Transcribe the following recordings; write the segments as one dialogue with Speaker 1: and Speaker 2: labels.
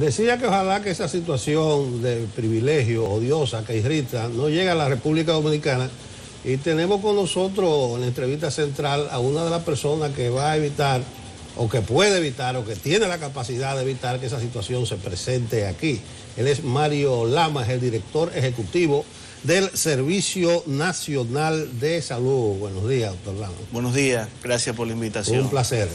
Speaker 1: Decía que ojalá que esa situación de privilegio odiosa que irrita no llegue a la República Dominicana, y tenemos con nosotros en la entrevista central a una de las personas que va a evitar, o que puede evitar, o que tiene la capacidad de evitar que esa situación se presente aquí. Él es Mario Lama, es el director ejecutivo del Servicio Nacional de Salud. Buenos días, doctor Lama.
Speaker 2: Buenos días, gracias por la invitación.
Speaker 1: Un placer.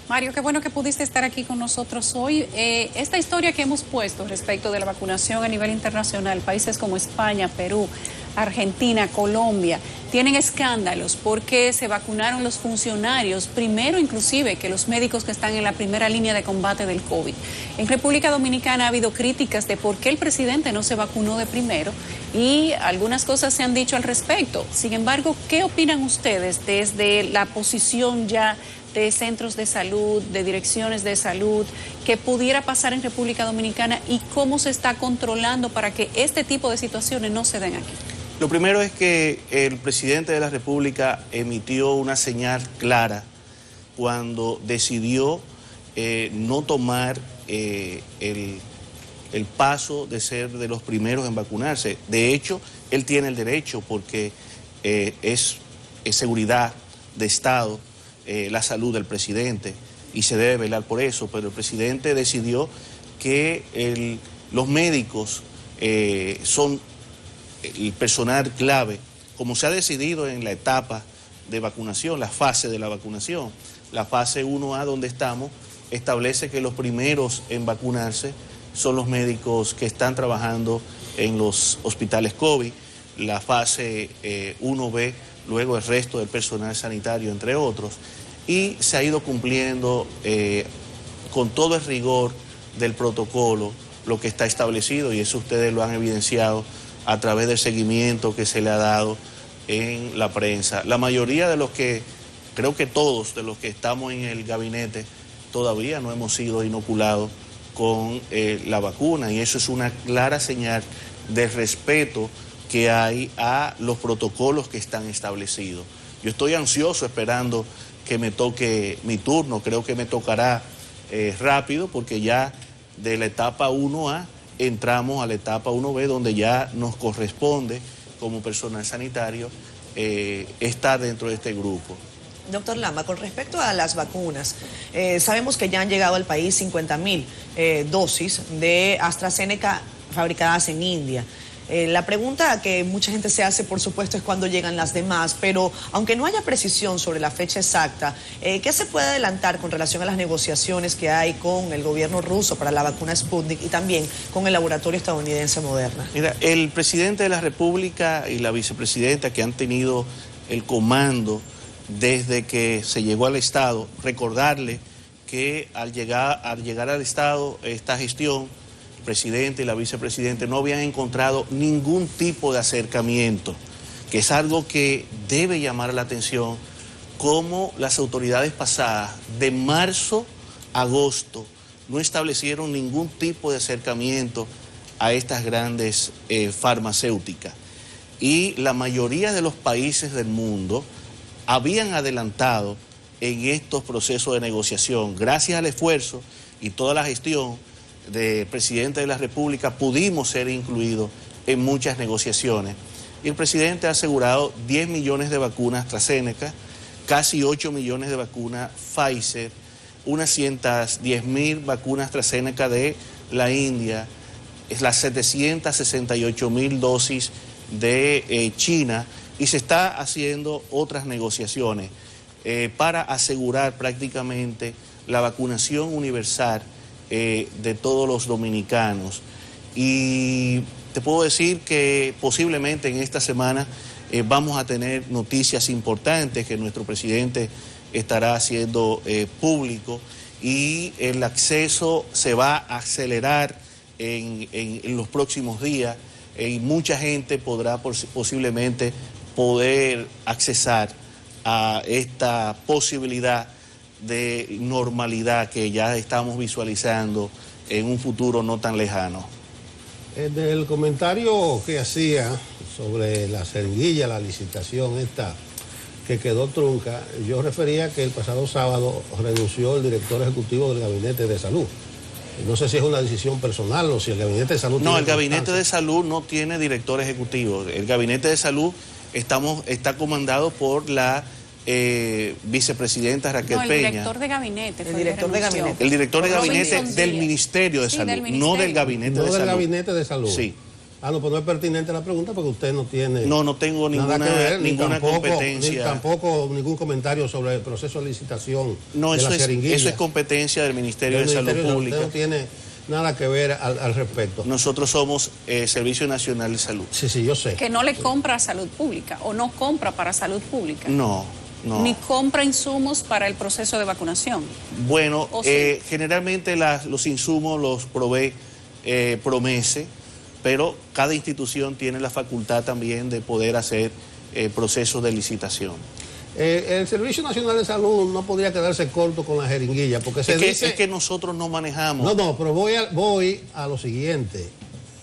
Speaker 3: Mario, qué bueno que pudiste estar aquí con nosotros hoy. Esta historia que hemos puesto respecto de la vacunación a nivel internacional, países como España, Perú, Argentina, Colombia, tienen escándalos porque se vacunaron los funcionarios primero inclusive que los médicos que están en la primera línea de combate del COVID. En República Dominicana ha habido críticas de por qué el presidente no se vacunó de primero y algunas cosas se han dicho al respecto. Sin embargo, ¿qué opinan ustedes desde la posición ya de centros de salud, de direcciones de salud, que pudiera pasar en República Dominicana y cómo se está controlando para que este tipo de situaciones no se den aquí?
Speaker 2: Lo primero es que el presidente de la República emitió una señal clara cuando decidió no tomar el paso de ser de los primeros en vacunarse. De hecho, él tiene el derecho porque es seguridad de Estado la salud del presidente y se debe velar por eso, pero el presidente decidió que los médicos son el personal clave, como se ha decidido en la etapa de vacunación, la fase de la vacunación. La fase 1A donde estamos establece que los primeros en vacunarse son los médicos que están trabajando en los hospitales COVID, la fase 1B, luego el resto del personal sanitario, entre otros, y se ha ido cumpliendo con todo el rigor del protocolo lo que está establecido, y eso ustedes lo han evidenciado a través del seguimiento que se le ha dado en la prensa. La mayoría de los que, creo que todos de los que estamos en el gabinete, todavía no hemos sido inoculados con la vacuna, y eso es una clara señal de respeto que hay a los protocolos que están establecidos. Yo estoy ansioso esperando que me toque mi turno, creo que me tocará rápido, porque ya de la etapa 1A entramos a la etapa 1B, donde ya nos corresponde como personal sanitario estar dentro de este grupo.
Speaker 4: Doctor Lama, con respecto a las vacunas, sabemos que ya han llegado al país 50,000 dosis de AstraZeneca fabricadas en India. La pregunta que mucha gente se hace, por supuesto, es cuándo llegan las demás, pero aunque no haya precisión sobre la fecha exacta, ¿qué se puede adelantar con relación a las negociaciones que hay con el gobierno ruso para la vacuna Sputnik y también con el laboratorio estadounidense Moderna?
Speaker 2: Mira, el presidente de la República y la vicepresidenta, que han tenido el comando desde que se llegó al Estado, recordarle que al llegar al Estado esta gestión, el presidente y la vicepresidenta no habían encontrado ningún tipo de acercamiento, que es algo que debe llamar la atención, como las autoridades pasadas, de marzo a agosto, no establecieron ningún tipo de acercamiento a estas grandes farmacéuticas. Y la mayoría de los países del mundo habían adelantado en estos procesos de negociación. Gracias al esfuerzo y toda la gestión del presidente de la República pudimos ser incluidos en muchas negociaciones. Y el presidente ha asegurado 10 millones de vacunas AstraZeneca, casi 8 millones de vacunas Pfizer, unas 110,000 vacunas AstraZeneca de la India, las 768,000 dosis de China, y se está haciendo otras negociaciones para asegurar prácticamente la vacunación universal de todos los dominicanos. Y te puedo decir que posiblemente en esta semana vamos a tener noticias importantes que nuestro presidente estará haciendo público, y el acceso se va a acelerar en los próximos días, y mucha gente podrá posiblemente poder accesar a esta posibilidad de normalidad que ya estamos visualizando en un futuro no tan lejano.
Speaker 1: Del comentario que hacía sobre la jeringuilla, la licitación esta que quedó trunca, yo refería que el pasado sábado renunció el director ejecutivo del Gabinete de Salud. No sé si es una decisión personal o si el Gabinete de Salud...
Speaker 2: No, el Gabinete de Salud no tiene director ejecutivo. El Gabinete de Salud está comandado por la vicepresidenta Raquel Peña.
Speaker 3: El director de gabinete.
Speaker 4: El director de gabinete.
Speaker 2: El director de gabinete del Ministerio de Salud, no del Gabinete de Salud.
Speaker 1: No del Gabinete de Salud.
Speaker 2: Sí.
Speaker 1: No, pues no es pertinente la pregunta porque usted no tiene...
Speaker 2: No tengo ninguna competencia.
Speaker 1: Ni tampoco ningún comentario sobre el proceso de licitación
Speaker 2: no,
Speaker 1: de la jeringuilla.
Speaker 2: Eso es competencia del Ministerio de Salud Pública.
Speaker 1: Usted no tiene nada que ver al respecto.
Speaker 2: Nosotros somos Servicio Nacional de Salud.
Speaker 1: Sí, yo sé.
Speaker 3: Que no le compra a Salud Pública o no compra para Salud Pública.
Speaker 2: No.
Speaker 3: Ni compra insumos para el proceso de vacunación.
Speaker 2: Bueno, generalmente los insumos los provee Promese, pero cada institución tiene la facultad también de poder hacer procesos de licitación.
Speaker 1: El Servicio Nacional de Salud no podría quedarse corto con la jeringuilla, porque
Speaker 2: es que nosotros no manejamos...
Speaker 1: No, pero voy a lo siguiente.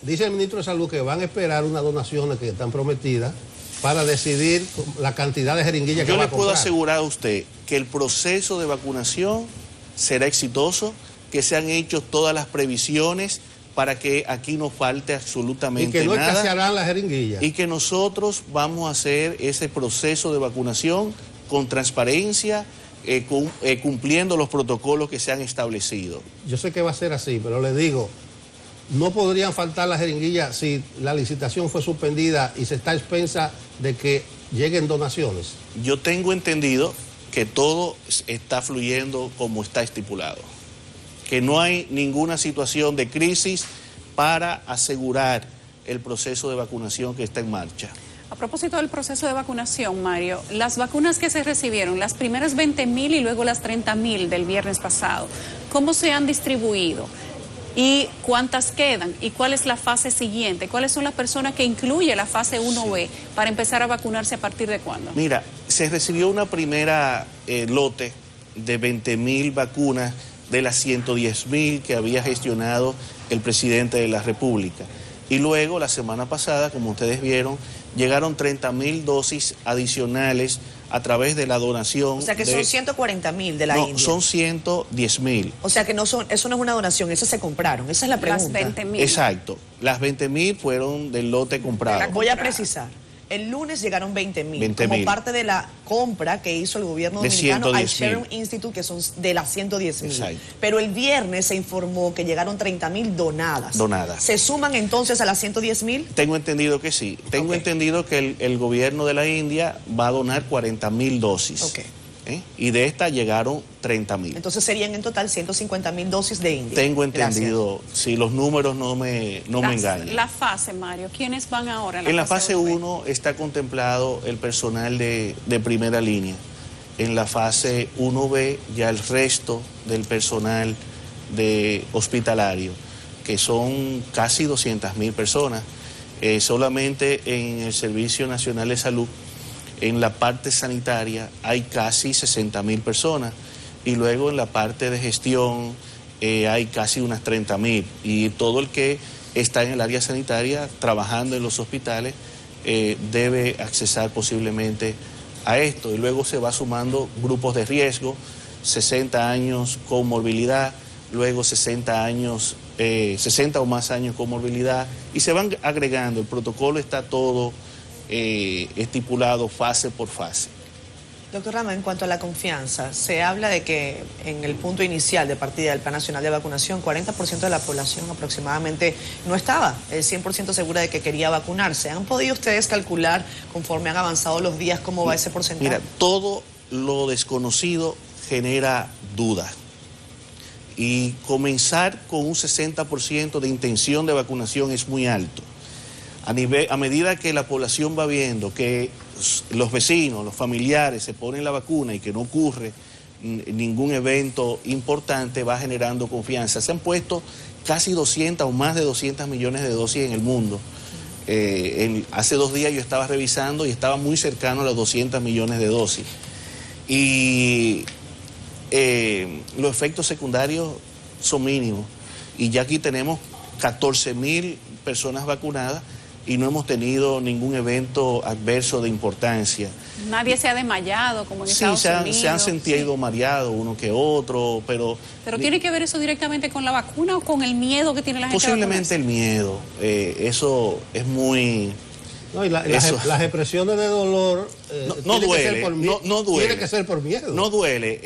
Speaker 1: Dice el ministro de Salud que van a esperar unas donaciones que están prometidas para decidir la cantidad de jeringuillas que va a comprar.
Speaker 2: Yo le puedo asegurar a usted que el proceso de vacunación será exitoso, que se han hecho todas las previsiones para que aquí no falte absolutamente nada.
Speaker 1: Y que no escasearán las jeringuillas.
Speaker 2: Y que nosotros vamos a hacer ese proceso de vacunación con transparencia, cumpliendo los protocolos que se han establecido.
Speaker 1: Yo sé que va a ser así, pero le digo, no podrían faltar las jeringuillas si la licitación fue suspendida y se está a expensa de que lleguen donaciones.
Speaker 2: Yo tengo entendido que todo está fluyendo como está estipulado, que no hay ninguna situación de crisis para asegurar el proceso de vacunación que está en marcha.
Speaker 3: A propósito del proceso de vacunación, Mario, las vacunas que se recibieron, las primeras 20.000 y luego las 30.000 del viernes pasado, ¿cómo se han distribuido? ¿Y cuántas quedan? ¿Y cuál es la fase siguiente? ¿Cuáles son las personas que incluye la fase 1B para empezar a vacunarse a partir de cuándo?
Speaker 2: Mira, se recibió una primera lote de 20.000 vacunas de las 110.000 que había gestionado el presidente de la República. Y luego, la semana pasada, como ustedes vieron, llegaron 30.000 dosis adicionales a través de la donación.
Speaker 4: O sea que son 140.000 de la India.
Speaker 2: No, son 110.000.
Speaker 4: O sea que eso no es una donación, esas se compraron, esa es la pregunta.
Speaker 3: Las 20.000.
Speaker 2: Exacto, las 20.000 fueron del lote comprado.
Speaker 4: Voy a precisar. El lunes llegaron 20.000 como parte de la compra que hizo el gobierno dominicano al Serum Institute, que son de las 110.000. Pero el viernes se informó que llegaron 30.000 donadas. ¿Se suman entonces a las 110.000?
Speaker 2: Tengo entendido que sí. Tengo entendido que el gobierno de la India va a donar 40.000 dosis. Y de esta llegaron 30.000.
Speaker 4: Entonces serían en total 150.000 dosis de India.
Speaker 2: Tengo entendido, si los números no me engañan.
Speaker 3: La fase, Mario, ¿quiénes van ahora?
Speaker 2: En la fase 1 está contemplado el personal de primera línea. En la fase 1B ya el resto del personal hospitalario, que son casi 200.000 personas. Solamente en el Servicio Nacional de Salud, en la parte sanitaria hay casi 60.000 personas y luego en la parte de gestión hay casi unas 30.000 y todo el que está en el área sanitaria trabajando en los hospitales debe accesar posiblemente a esto y luego se va sumando grupos de riesgo, 60 años con morbilidad, luego 60 o más años con morbilidad y se van agregando, el protocolo está todo estipulado fase por fase.
Speaker 4: Doctor Rama, en cuanto a la confianza, se habla de que en el punto inicial de partida del Plan Nacional de Vacunación, 40% de la población aproximadamente no estaba 100% segura de que quería vacunarse. ¿Han podido ustedes calcular, conforme han avanzado los días, cómo va ese porcentaje?
Speaker 2: Mira, todo lo desconocido genera dudas. Y comenzar con un 60% de intención de vacunación es muy alto. A medida que la población va viendo que los vecinos, los familiares se ponen la vacuna y que no ocurre ningún evento importante, va generando confianza. Se han puesto casi 200 o más de 200 millones de dosis en el mundo. Hace 2 días yo estaba revisando y estaba muy cercano a los 200 millones de dosis. Y los efectos secundarios son mínimos. Y ya aquí tenemos 14.000 personas vacunadas y no hemos tenido ningún evento adverso de importancia.
Speaker 3: Nadie se ha desmayado como en
Speaker 2: Sí,
Speaker 3: Estados Unidos.
Speaker 2: se han sentido mareados uno que otro, pero...
Speaker 3: ¿Pero tiene que ver eso directamente con la vacuna o con el miedo que tiene la gente?
Speaker 2: Posiblemente el miedo. Eso es muy...
Speaker 1: No, y las expresiones de dolor
Speaker 2: no duele, no duele.
Speaker 1: Tiene que ser por miedo.
Speaker 2: No duele.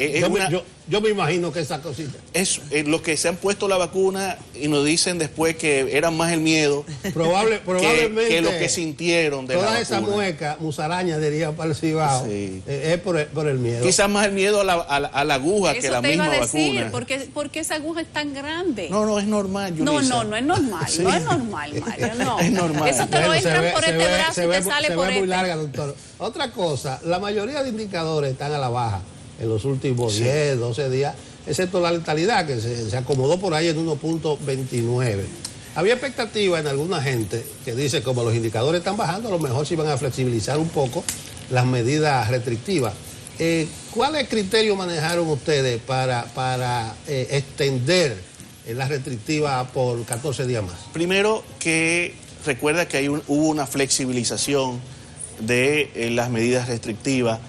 Speaker 1: Yo me imagino que esa cosita.
Speaker 2: Es los que se han puesto la vacuna y nos dicen después que era más el miedo
Speaker 1: probablemente
Speaker 2: que lo que sintieron de la vacuna.
Speaker 1: Toda esa mueca, musaraña diría para el Cibao,
Speaker 2: sí.
Speaker 1: Es por el miedo.
Speaker 2: Quizás más el miedo a la aguja que la misma vacuna. Eso te iba a decir,
Speaker 3: porque esa aguja es tan grande.
Speaker 2: No es normal, Yulisa.
Speaker 3: No es normal, sí. No es normal, Mario, no.
Speaker 2: Es normal.
Speaker 3: Eso te lo entran por este brazo y te sale por
Speaker 1: muy larga, doctor. Otra cosa, la mayoría de indicadores están a la baja en los últimos 10, 12 días, excepto la letalidad, que se acomodó por ahí en 1.29. Había expectativa en alguna gente que dice, como los indicadores están bajando, a lo mejor se iban a flexibilizar un poco las medidas restrictivas. ¿Cuáles criterios manejaron ustedes para extender las restrictivas por 14 días más?
Speaker 2: Primero, que recuerda que hubo una flexibilización de las medidas restrictivas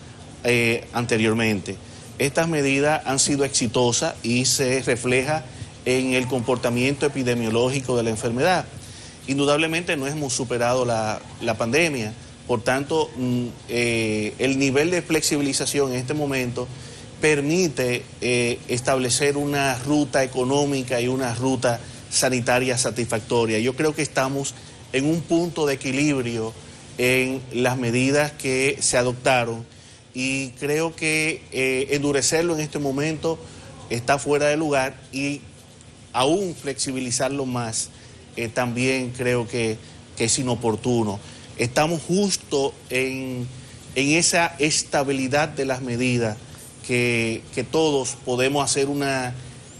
Speaker 2: anteriormente. Estas medidas han sido exitosas y se refleja en el comportamiento epidemiológico de la enfermedad. Indudablemente no hemos superado la pandemia, por tanto el nivel de flexibilización en este momento permite establecer una ruta económica y una ruta sanitaria satisfactoria. Yo creo que estamos en un punto de equilibrio en las medidas que se adoptaron y creo que endurecerlo en este momento está fuera de lugar y aún flexibilizarlo más también creo que es inoportuno. Estamos justo en esa estabilidad de las medidas que todos podemos hacer una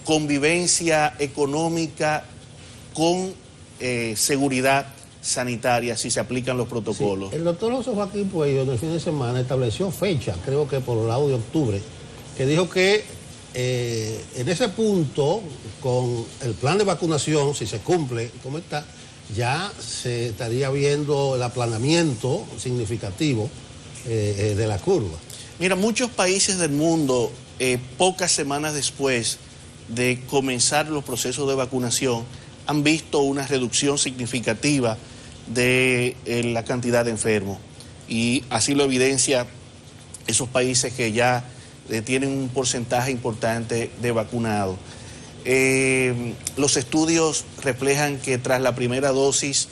Speaker 2: convivencia económica con seguridad sanitaria si se aplican los protocolos.
Speaker 1: Sí, el doctor José Joaquín Puello en el fin de semana estableció fecha, creo que por el lado de octubre, que dijo que en ese punto, con el plan de vacunación, si se cumple como está, ya se estaría viendo el aplanamiento significativo de la curva.
Speaker 2: Mira, muchos países del mundo, pocas semanas después de comenzar los procesos de vacunación, han visto una reducción significativa de la cantidad de enfermos. Y así lo evidencia esos países que ya tienen un porcentaje importante de vacunados. Los estudios reflejan que tras la primera dosis,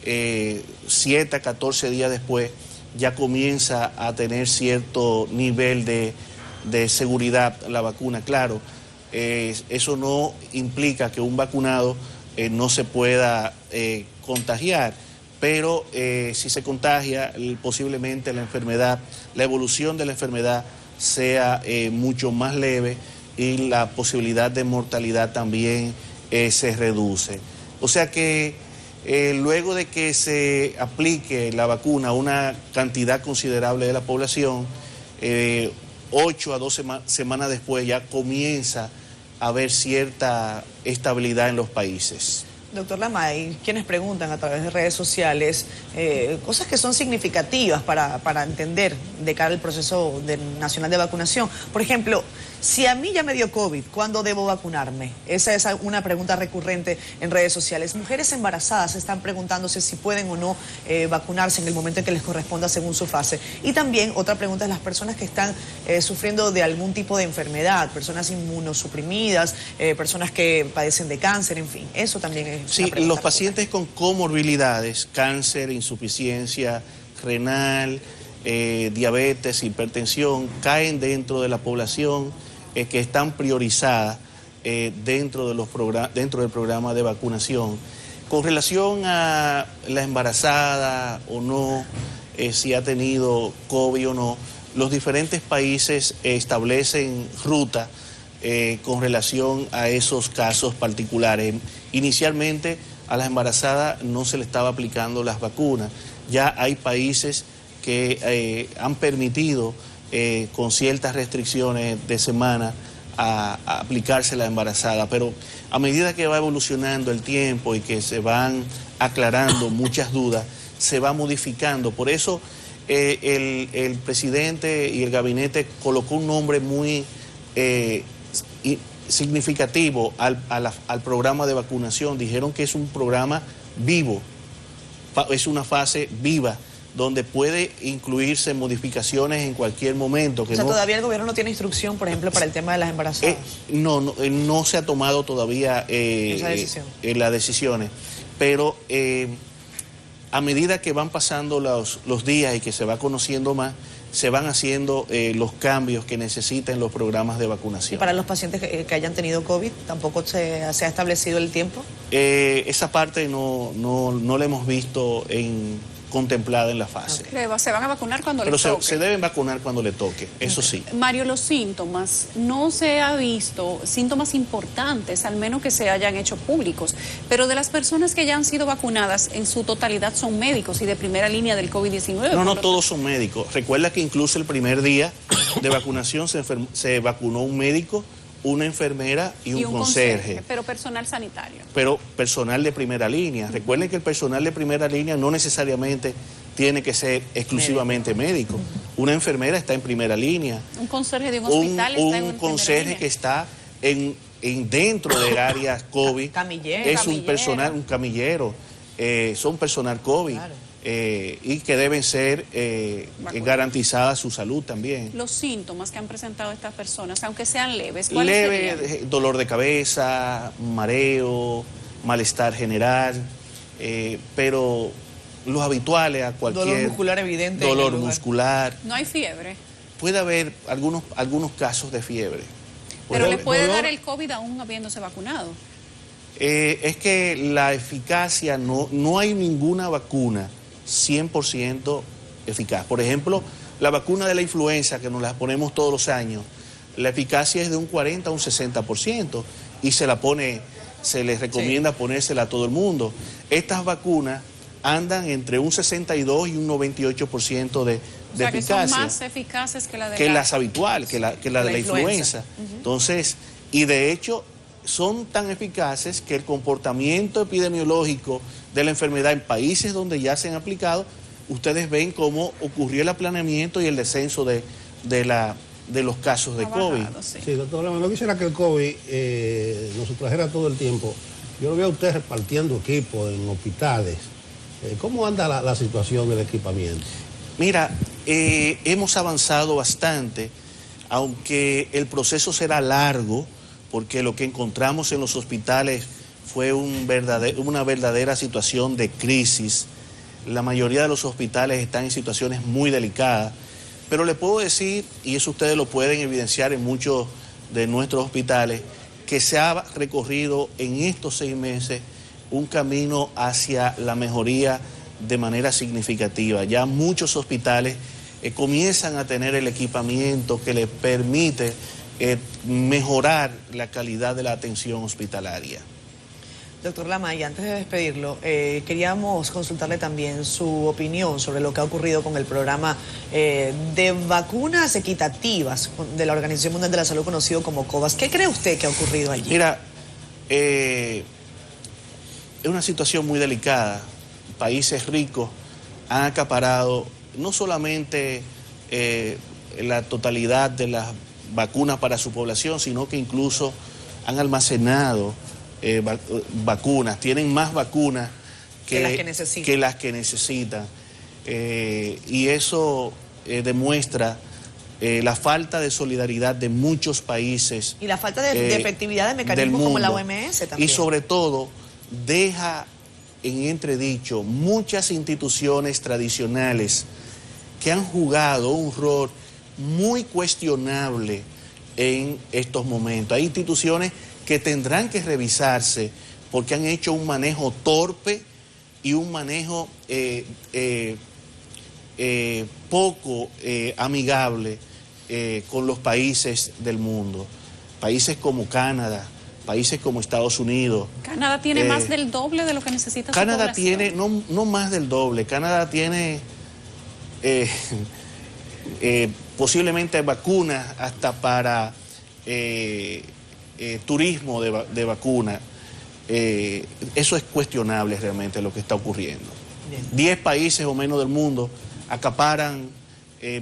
Speaker 2: 7 a 14 días después, ya comienza a tener cierto nivel de seguridad la vacuna. Claro, eso no implica que un vacunado no se pueda contagiar, pero si se contagia, posiblemente la enfermedad, la evolución de la enfermedad sea mucho más leve y la posibilidad de mortalidad también se reduce. O sea que luego de que se aplique la vacuna a una cantidad considerable de la población, 8 a 12 semanas después ya comienza a haber cierta estabilidad en los países.
Speaker 4: Doctor Lamay, quienes preguntan a través de redes sociales cosas que son significativas para entender de cara al proceso nacional de vacunación. Por ejemplo, si a mí ya me dio COVID, ¿cuándo debo vacunarme? Esa es una pregunta recurrente en redes sociales. Mujeres embarazadas están preguntándose si pueden o no vacunarse en el momento en que les corresponda según su fase. Y también otra pregunta es las personas que están sufriendo de algún tipo de enfermedad, personas inmunosuprimidas, personas que padecen de cáncer, en fin. Eso también es...
Speaker 2: Sí, los pacientes con comorbilidades, cáncer, insuficiencia renal, diabetes, hipertensión, caen dentro de la población que están priorizadas dentro del programa de vacunación. Con relación a la embarazada o no, si ha tenido COVID o no, los diferentes países establecen ruta con relación a esos casos particulares. Inicialmente a las embarazadas no se le estaba aplicando las vacunas. Ya hay países que han permitido con ciertas restricciones de semana a aplicarse la embarazada, pero a medida que va evolucionando el tiempo y que se van aclarando muchas dudas, se va modificando. Por eso el presidente y el gabinete colocó un nombre muy significativo al programa de vacunación. Dijeron que es un programa vivo, es una fase viva, donde puede incluirse modificaciones en cualquier momento.
Speaker 4: O sea, todavía el gobierno no tiene instrucción, por ejemplo, para el tema de las embarazadas.
Speaker 2: No se ha tomado todavía las decisiones, pero a medida que van pasando los días y que se va conociendo más, se van haciendo los cambios que necesitan los programas de vacunación.
Speaker 4: ¿Y para los pacientes que hayan tenido COVID, tampoco se ha establecido el tiempo?
Speaker 2: Esa parte no la hemos visto contemplada en la fase.
Speaker 3: Okay. Se van a vacunar cuando
Speaker 2: Pero
Speaker 3: les toque.
Speaker 2: se deben vacunar cuando le toque, eso sí.
Speaker 3: Mario, los síntomas, no se ha visto síntomas importantes, al menos que se hayan hecho públicos, pero de las personas que ya han sido vacunadas, en su totalidad son médicos y de primera línea del COVID-19.
Speaker 2: No, todos son médicos. Recuerda que incluso el primer día de vacunación se vacunó un médico, una enfermera y un conserje.
Speaker 3: Pero personal sanitario.
Speaker 2: Pero personal de primera línea. Recuerden que el personal de primera línea no necesariamente tiene que ser exclusivamente médico. Una enfermera está en primera línea.
Speaker 3: Un conserje de un hospital está en
Speaker 2: un conserje que está dentro del área COVID.
Speaker 4: Camillero.
Speaker 2: Es un personal, un camillero. Son personal COVID. Claro. Y que deben ser garantizada su salud también.
Speaker 3: Los síntomas que han presentado estas personas, aunque sean leves, ¿cuáles serían?
Speaker 2: Dolor de cabeza, mareo, malestar general, pero los habituales a cualquier...
Speaker 4: Dolor muscular evidente.
Speaker 2: Dolor muscular.
Speaker 3: ¿No hay fiebre?
Speaker 2: Puede haber algunos casos de fiebre.
Speaker 3: ¿Pero le puede dar el COVID aún habiéndose vacunado?
Speaker 2: Es que la eficacia, no hay ninguna vacuna 100% eficaz. Por ejemplo, la vacuna de la influenza, que nos la ponemos todos los años, la eficacia es de un 40 a un 60% y se les recomienda ponérsela a todo el mundo. Estas vacunas andan entre un 62 y un 98% de eficacia.
Speaker 3: Que son más eficaces que la de
Speaker 2: las habituales, que la de la influenza. Entonces, y de hecho, son tan eficaces que el comportamiento epidemiológico de la enfermedad en países donde ya se han aplicado, ustedes ven cómo ocurrió el aplanamiento y el descenso de los casos de COVID.
Speaker 1: Sí, doctor, no quisiera que el COVID nos trajera todo el tiempo. Yo lo veo a usted repartiendo equipos en hospitales. ¿Cómo anda la situación del equipamiento?
Speaker 2: Mira, hemos avanzado bastante, aunque el proceso será largo, porque lo que encontramos en los hospitales fue una verdadera situación de crisis. La mayoría de los hospitales están en situaciones muy delicadas, pero le puedo decir, y eso ustedes lo pueden evidenciar en muchos de nuestros hospitales, que se ha recorrido en estos 6 meses un camino hacia la mejoría de manera significativa. Ya muchos hospitales comienzan a tener el equipamiento que les permite mejorar la calidad de la atención hospitalaria.
Speaker 4: Doctor Lamay, antes de despedirlo, queríamos consultarle también su opinión sobre lo que ha ocurrido con el programa de vacunas equitativas de la Organización Mundial de la Salud, conocido como COVAX. ¿Qué cree usted que ha ocurrido allí?
Speaker 2: Mira, es una situación muy delicada. Países ricos han acaparado no solamente la totalidad de las vacunas para su población, sino que incluso han almacenado vacunas, tienen más vacunas que las que necesitan. Y eso demuestra la falta de solidaridad de muchos países.
Speaker 4: Y la falta de efectividad de mecanismos como la OMS también.
Speaker 2: Y sobre todo, deja en entredicho muchas instituciones tradicionales que han jugado un rol muy cuestionable en estos momentos. Hay instituciones que tendrán que revisarse porque han hecho un manejo torpe y un manejo poco amigable con los países del mundo. Países como Canadá, países como Estados Unidos.
Speaker 3: Canadá tiene más del doble de lo que necesita su
Speaker 2: Canadá
Speaker 3: población.
Speaker 2: tiene, no más del doble, Canadá tiene posiblemente vacunas hasta para turismo de vacuna, eso es cuestionable realmente lo que está ocurriendo.
Speaker 4: Bien.
Speaker 2: 10 países o menos del mundo acaparan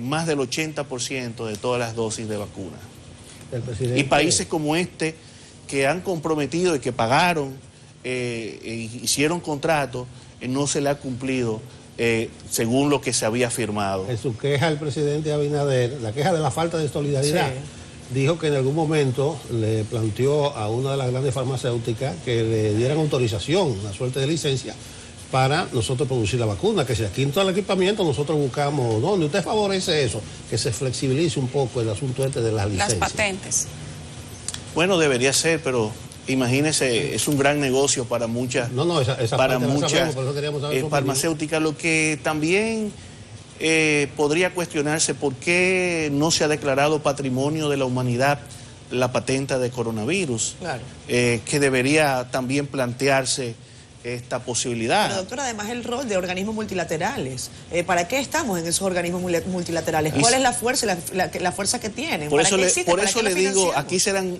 Speaker 2: más del 80% de todas las dosis de vacuna. Y países como este que han comprometido y que pagaron, hicieron contratos, no se le ha cumplido según lo que se había firmado.
Speaker 1: En su queja el presidente Abinader, la queja de la falta de solidaridad, dijo que en algún momento le planteó a una de las grandes farmacéuticas que le dieran autorización, una suerte de licencia, para nosotros producir la vacuna, que si aquí en todo el equipamiento nosotros buscamos, ¿dónde usted favorece eso? Que se flexibilice un poco el asunto de las licencias.
Speaker 3: Las patentes.
Speaker 2: Bueno, debería ser, pero imagínese, es un gran negocio para muchas, para muchas farmacéuticas, lo que también podría cuestionarse por qué no se ha declarado patrimonio de la humanidad la patente de coronavirus,
Speaker 4: Claro.
Speaker 2: Que debería también plantearse esta posibilidad.
Speaker 4: Pero doctor, además el rol de organismos multilaterales. ¿Para qué estamos en esos organismos multilaterales? ¿Cuál es la fuerza, la fuerza que tienen?
Speaker 2: Por eso
Speaker 4: ¿Para
Speaker 2: le digo, aquí serán,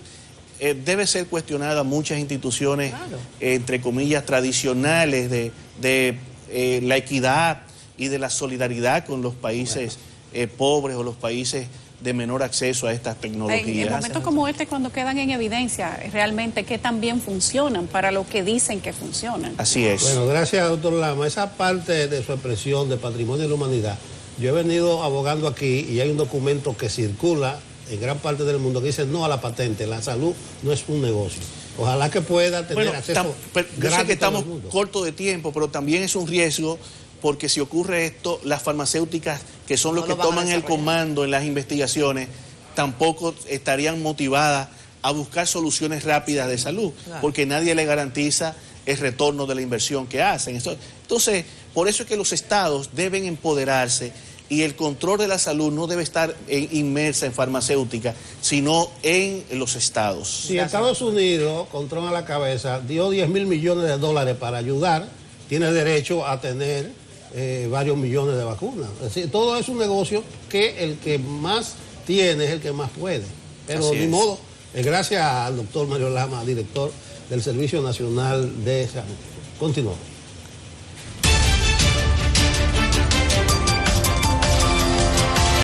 Speaker 2: debe ser cuestionada muchas instituciones,
Speaker 4: Claro.
Speaker 2: Entre comillas, tradicionales de la equidad y de la solidaridad con los países pobres o los países de menor acceso a estas tecnologías.
Speaker 3: En momentos como este, cuando quedan en evidencia realmente que también funcionan para lo que dicen que funcionan.
Speaker 2: Así es.
Speaker 1: Bueno, gracias, doctor Lama. Esa parte de su expresión de patrimonio de la humanidad, yo he venido abogando aquí y hay un documento que circula en gran parte del mundo que dice no a la patente. La salud no es un negocio. Ojalá que pueda tener acceso
Speaker 2: yo sé que estamos cortos de tiempo, pero también es un riesgo, porque si ocurre esto, las farmacéuticas, que son los que toman el comando en las investigaciones, tampoco estarían motivadas a buscar soluciones rápidas de salud, porque nadie le garantiza el retorno de la inversión que hacen. Entonces, por eso es que los estados deben empoderarse y el control de la salud no debe estar inmersa en farmacéutica, sino en los estados.
Speaker 1: Si Estados Unidos, con Trump a la cabeza, dio $10.000 millones para ayudar, tiene derecho a tener varios millones de vacunas. Es decir, todo es un negocio que el que más tiene es el que más puede. Pero ni modo, gracias al doctor Mario Lama, director del Servicio Nacional de Salud. Continuamos.